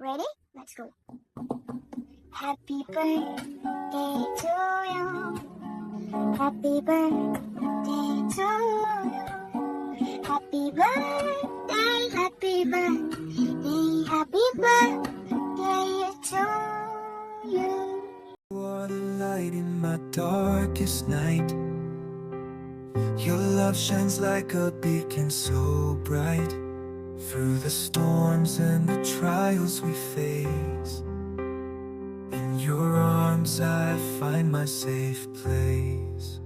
Ready? Let's go. Happy birthday to you. Happy birthday to you. Happy birthday, happy birthday, happy birthday to you. You are the light in my darkest night. Your love shines like a beacon so bright. Through the storms and the trials we face, in your arms I find my safe place.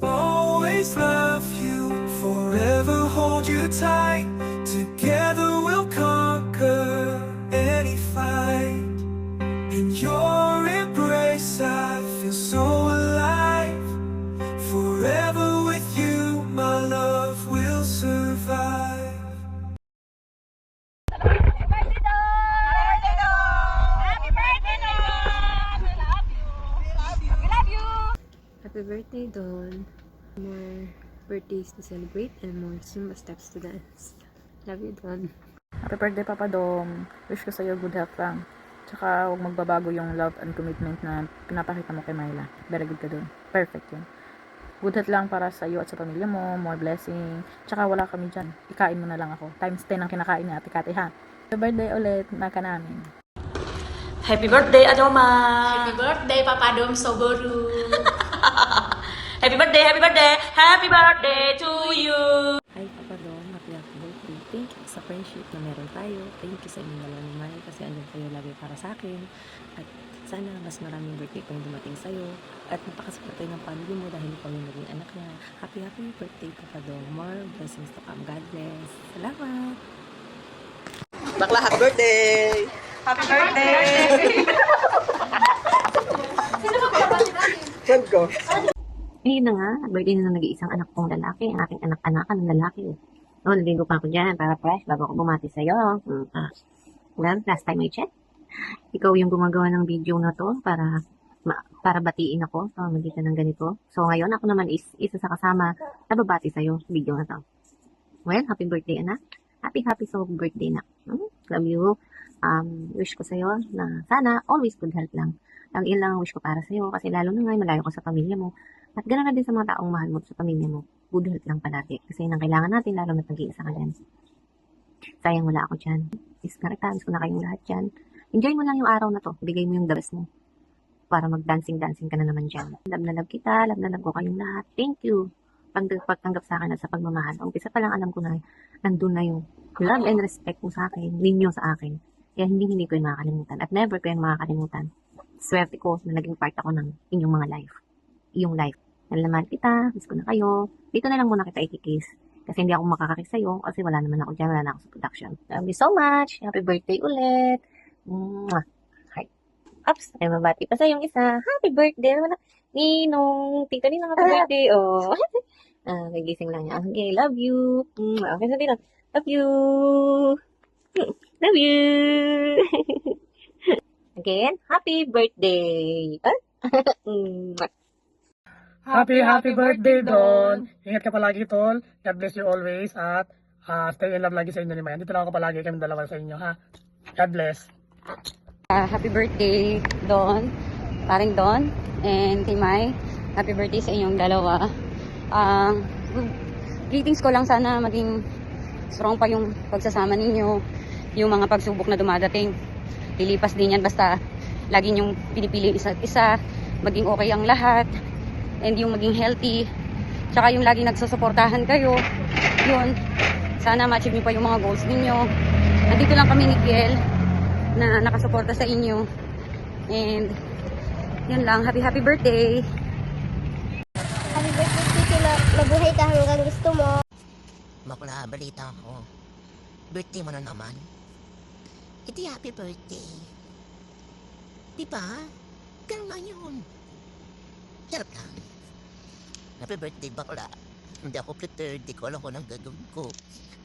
Always love you, forever hold you tight. Together we'll conquer any fight. In your embrace I feel so alive. Forever with you my love will survive. Happy birthday, Dawn. More birthdays to celebrate and more Zumba steps to dance. Love you, Dawn. Happy birthday, Papa Dom. Wish ko sa'yo good health lang. Tsaka huwag magbabago yung love and commitment na pinapakita mo kay Myla. Very good ka dun. Perfect yun. Good health lang para sa'yo at sa pamilya mo. More blessing. Tsaka wala kami dyan. Ikain mo na lang ako. Times 10 ang kinakain ni Ate Kate, ha? Happy birthday ulit. Maka namin. Happy birthday, Adoma! Happy birthday, Papa Dom Soboru! Happy birthday, happy birthday, happy birthday to you! Hi, Papa Dom. Happy birthday. Thank you sa friendship na meron tayo. Thank you sa inyong dalawa ni Mai kasi andun kayo lagi para sa akin. At sana mas maraming birthday pang dumating sa'yo. At napakasupport tayo ng family mo dahil ikaw yung naging anak niya. Happy birthday, Papa Dom. More blessings to come. God bless. Salamat! Bakla, happy birthday! Happy birthday! Saan ko? Ayun na nga, birthday na ng nag-iisang anak kong lalaki, ang aking anak-anakan ng lalaki. No, naligo pa ako dyan para fresh bago ako bumati sa'yo. Well, last time I checked, ikaw yung gumagawa ng video na to para batiin ako sa magitan ng ganito. So ngayon ako naman is isa sa kasama na babati sa'yo sa video na to. Well, happy birthday anak. Happy so birthday na. Love you. Wish ko sa'yo na sana always good health lang. Yun lang ang wish ko para sa'yo kasi lalo na ngayon malayo ko sa pamilya mo. At ganoon na din sa mga taong mahal mo sa pamilya mo. Good health lang palagi. Kasi yun ang kailangan natin lalo na nag-iisa ka dyan. Sayang wala ako dyan. Miss ko na kayong lahat dyan. Enjoy mo lang yung araw na to. Bigay mo yung the best mo. Para mag-dancing ka na naman dyan. Love na love kita. Love na love ko kayong lahat. Thank you. Pagtanggap sa akin at sa pagmamahal. Umpisa pa lang alam ko na nandun na yung love and respect mo sa akin. Ninyo sa akin. Kaya hindi ko yung makakalimutan. At never ko yung makakalimutan. Swerte ko na naging part ako ng inyong mga life. Iyong life. Nalaman kita. Miss ko na kayo. Dito na lang muna kita ikikiss. Kasi hindi ako makakakiss sa'yo. Kasi wala naman ako dyan. Wala na ako sa production. Love you so much. Happy birthday ulit. Mwah. Hi. Ups. Ay, mabati pa sa'yong isa. Happy birthday. Ninong. Tito Ninong, happy birthday. Oh. Nagising lang niya. Okay, love you. Okay, sabi lang. Love you. Love you. Again, happy birthday. Happy birthday, Don. Ingat ka palagi, tol. God bless you always. At stay in love lagi sa inyo ni Mayan. Dito lang ako palagi kami dalawa sa inyo, ha? God bless. Happy birthday, Don. Paring Don. And kay Mai. Happy birthday sa inyong dalawa. Greetings ko lang sana maging strong pa yung pagsasama ninyo. Yung mga pagsubok na dumadating. Lilipas din yan basta lagi yung pinipili isa't isa. Maging okay ang lahat. And yung maging healthy. Tsaka yung laging nagsusuportahan kayo. Yun. Sana ma-achieve nyo pa yung mga goals ninyo. Nandito lang kami ni Kiel na nakasuporta sa inyo. And yun lang. Happy birthday. Happy birthday, Tito. Mabuhay ka hanggang gusto mo. Bakla, balita ko. Birthday mo na naman. Iti happy birthday. Diba? Ganun nga yun. Sarap lang. Happy birthday, bakla. Hindi ako prepared. Di ko alam kung anong gagawin ko.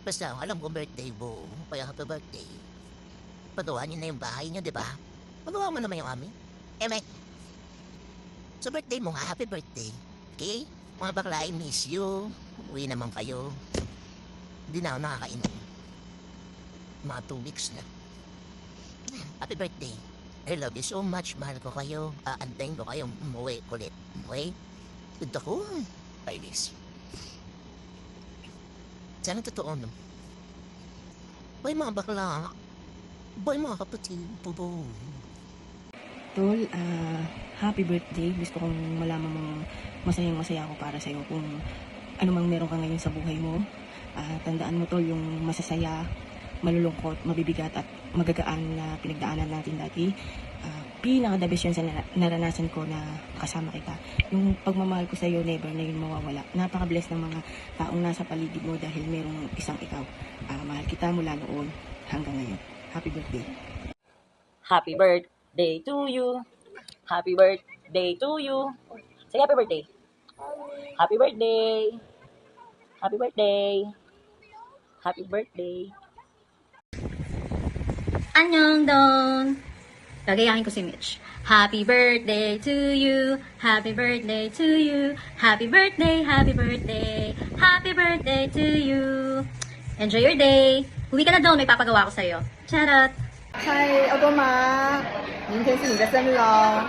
Basta alam ko birthday mo. Kaya happy birthday. Pagawa niyo na yung bahay niyo, diba? Magawa mo naman yung amin. Mike. So birthday mo nga, happy birthday. Okay? Mga bakla, I miss you. Uwi naman kayo. Hindi na ako nakakainom. Mga 2 weeks na. Happy birthday. I love you so much. Mahal ko kayo. Aantayin ko kayong umuwi kulit. Okay? Good ako. I miss you. Sana totoo no? Boy mga bakla. Boy mga kapatid. Bobo. Tol, happy birthday. Gusto kong malaman mong masayang-masaya ako para sa'yo kung ano mang meron ka ngayon sa buhay mo. Tandaan mo, Tol, yung masasaya, malulungkot, mabibigat at magagaan na pinagdaanan natin dati. Pinaka-the best yun sa naranasan ko na kasama kita. Yung pagmamahal ko sa'yo, never na yun mawawala. Napaka-bless ng mga taong nasa paligid mo dahil merong isang ikaw. Mahal kita mula noon hanggang ngayon. Happy birthday. Happy birthday to you. Happy birthday to you. Say happy birthday. Happy birthday. Happy birthday. Happy birthday. Annyeong dong! Gagayahin ko si Mitch. Happy birthday to you. Happy birthday to you. Happy birthday, happy birthday. Happy birthday to you. Enjoy your day. Uwi ka na doon, may papagawa ko sa'yo. Charot! 嗨，欧多妈，明天是你的生日哦。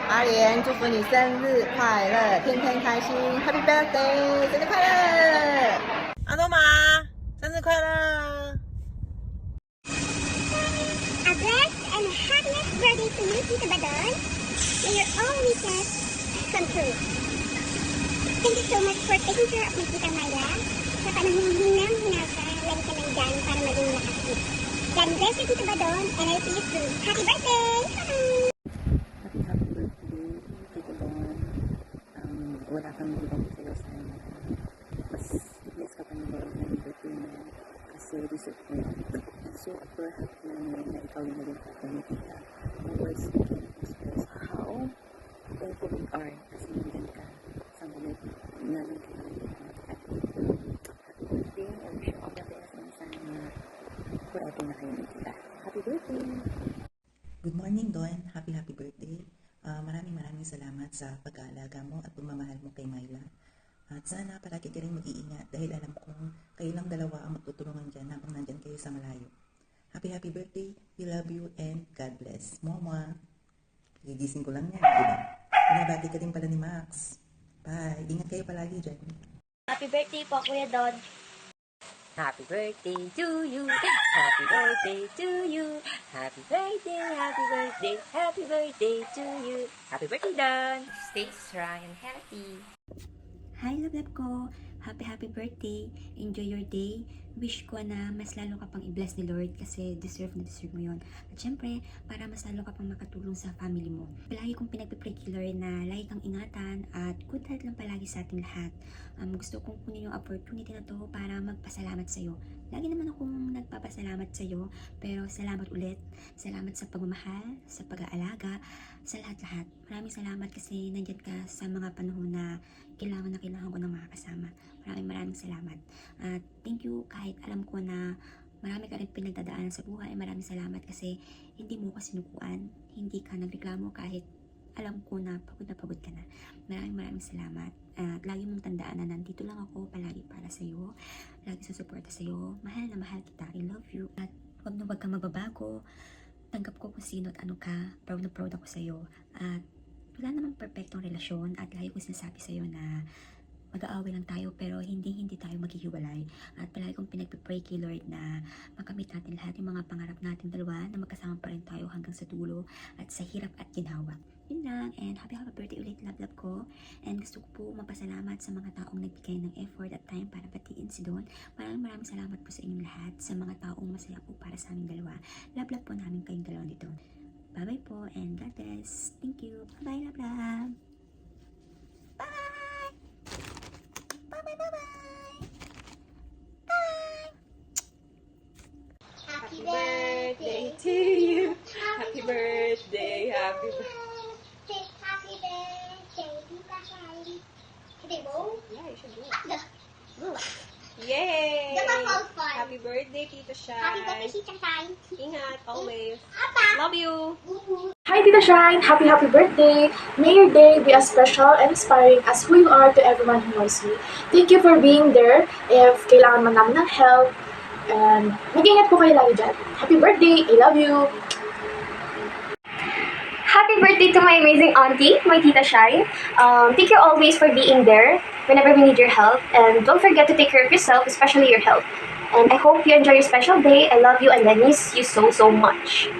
阿莲，祝福你生日快乐，天天开心，Happy birthday，生日快乐！阿多妈，生日快乐！ A blessed and happiness birthday to you, Tita Badon. May your all wishes come true. Thank you so much for taking care of my Tita Myla. Sa panahon hinang-hinaw ka, lagi ka lang dyan para maging lakas. God bless you, Tita Badon, and I'll see you soon. Happy birthday! Happy birthday, Tito Don. Wala kang ibang sa'yo sana. Mas bless ka pa ng birthday mo. Kasi deserve mo yun. So, perhaps na ikaw yung naging tatay ni Tita. My words can't express how thankful we are kasi nandyan ka sa moment na nagkakaroon ka. Happy birthday. I wish you all the best and sana forever na kayo ni Tita. Happy birthday! Good morning, Don. Happy birthday. Maraming salamat sa pag-aalaga mo at pagmamahal mo kay Myla. At sana palagi ka rin mag-iingat dahil alam kong kayo lang dalawa ang magtutulungan dyan habang nandyan kayo sa malayo. Happy birthday. We love you and God bless. Mwah. Gigising ko lang yan, diba? Pinabati ka din pala ni Max. Bye. Ingat kayo palagi dyan. Happy birthday po, Kuya Don. Happy birthday to you. Happy birthday to you. Happy birthday, happy birthday, happy birthday to you. Happy birthday, Don. Stay strong and healthy. Hi, love ko. Happy birthday. Enjoy your day. Wish ko na mas lalo ka pang i-bless ni Lord kasi deserve mo yun. At syempre, para mas lalo ka pang makatulong sa family mo. Palagi kong pinagpipray kay Lord na lagi kang ingatan at good health lang palagi sa ating lahat. Gusto kong kunin yung opportunity na to para magpasalamat sa'yo. Lagi naman akong nagpapasalamat sa'yo, pero salamat ulit. Salamat sa pagmamahal, sa pag-aalaga, sa lahat-lahat. Maraming salamat kasi nandyan ka sa mga panahon na kailangan ko ng mga kasama. Maraming salamat. At thank you kahit alam ko na marami ka rin pinagdadaanan sa buhay. Maraming salamat kasi hindi mo ko sinukuan. Hindi ka nagreklamo kahit alam ko na pagod ka na. Maraming salamat. At lagi mong tandaan na nandito lang ako palagi para sa'yo. Lagi susuporta sa'yo. Mahal na mahal kita. I love you. At huwag kang magbabago. Tanggap ko kung sino at ano ka. Proud na proud ako sa'yo. At wala namang perfectong relasyon. At lagi ko sinasabi sa'yo na mag-aaway lang tayo pero hindi tayo maghihiwalay. At palagi kong pinagpipray kay Lord na makamit natin lahat yung mga pangarap natin dalawa na magkasama pa rin tayo hanggang sa dulo at sa hirap at ginhawa. Yun lang, and happy birthday ulit, love ko. And gusto ko po mapasalamat sa mga taong nagbigay ng effort at time para batiin si Don. Maraming salamat po sa inyong lahat, sa mga taong masaya po para sa aming dalawa. Love po namin kayong dalawa dito. Bye-bye po and God bless. Thank you. Bye-bye, love. Bye! Happy birthday to you. Happy birthday, happy birthday. Happy birthday, Tita Shine. Can they roll? Yeah, you should do The roll. Yay! The false fun. Happy birthday, Tita Shine. Happy birthday, Tita Shine. Ingat, always. Papa. Love you. Hi Tita Shine! Happy birthday! May your day be as special and inspiring as who you are to everyone who knows you. Thank you for being there if kailangan man namin ng help. And mag-ingat po kayo lagi dyan. Happy birthday! I love you! Happy birthday to my amazing auntie, my Tita Shine. Thank you always for being there whenever we need your help. And don't forget to take care of yourself, especially your health. And I hope you enjoy your special day. I love you and I miss you so, so much.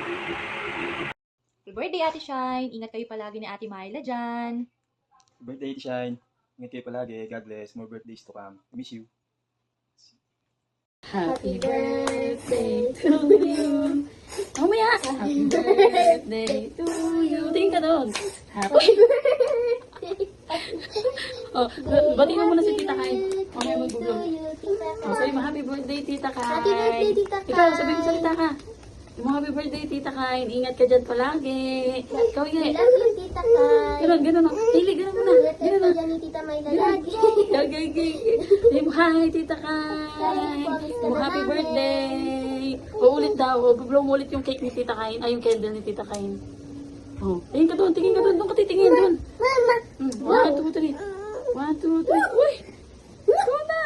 Happy birthday, Ate Shine. Ingat kayo palagi ni Ate Myla dyan. Birthday, Shine. Ingat kayo palagi. God bless. More birthdays to come. I miss you. Happy birthday to you. Mamaya. Happy birthday to you. Tingin ka doon. Happy birthday. Oh, batiin mo muna si Tita Kai. Mamaya mag-vlog. Oh, sabi mo, happy birthday, Tita Kai. Happy birthday, Tita Kai. Ikaw, sabi mo salita ka. Happy birthday, Tita Kai. Ingat ka dyan palagi. Ikaw, Ye. Love you, Tita Kai. Ganun. Hili, ganun muna. Ganun na. Dyan ni Tita Myla lagi. Okay. Sabi mo, hi, Tita Kai. Oh, happy birthday. O, ulit daw. O, blow mo ulit yung cake ni Tita Kai. Ay, yung candle ni Tita Kai. Oh, tingin ka doon. Doon ka titingin doon. Mama. 1, 2, 3. 1, 2, 3. Uy! Una!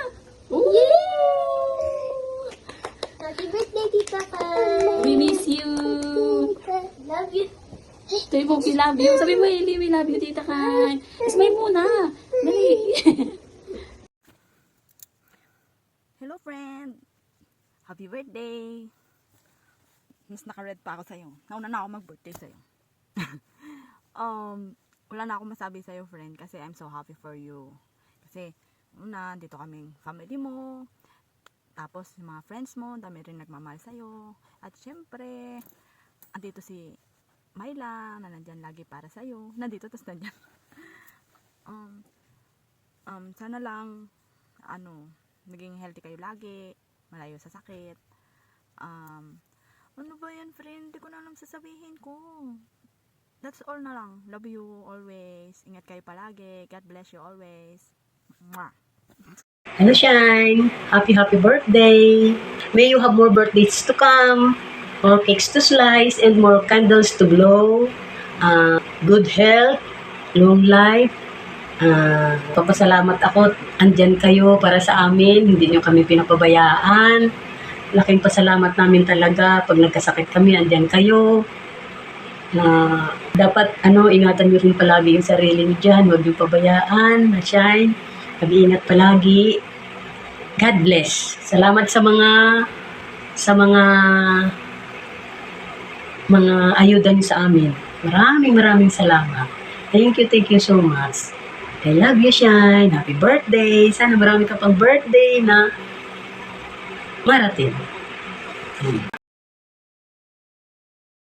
Happy birthday, Tita Kai. We miss you. Love you. Sabi mo, we love you. Sabi mo, Eli, we love you, Tita Kai. Smile muna. Dali. Hello, friend. Happy birthday. Mas naka-red pa ako sa'yo. Nauna na ako mag-birthday sa'yo. Wala na akong masabi sa'yo, friend, kasi I'm so happy for you. Kasi, una, dito kaming family mo. Tapos, yung mga friends mo, dami rin nagmamahal sa'yo. At syempre, andito si Myla, na nandyan lagi para sa'yo. Nandito, tapos nandyan. Sana lang, naging healthy kayo lagi, malayo sa sakit. Ano ba yan, friend? Hindi ko na alam sasabihin ko. That's all na lang. Love you always. Ingat kayo palagi. God bless you always. Mwah. Hello, Shine. Happy birthday. May you have more birthdays to come, more cakes to slice, and more candles to blow. Good health, long life. Papasalamat ako. Andyan kayo para sa amin. Hindi nyo kami pinapabayaan. Laking pasalamat namin talaga. Pag nagkasakit kami, andyan kayo. Dapat ingatan nyo rin palagi yung sarili nyo dyan. Huwag nyo pabayaan. Shine. Mag-iingat palagi. God bless. Salamat sa mga ayuda nyo sa amin. Maraming salamat. Thank you so much. I love you, Shine. Happy birthday. Sana marami ka pang birthday na marating.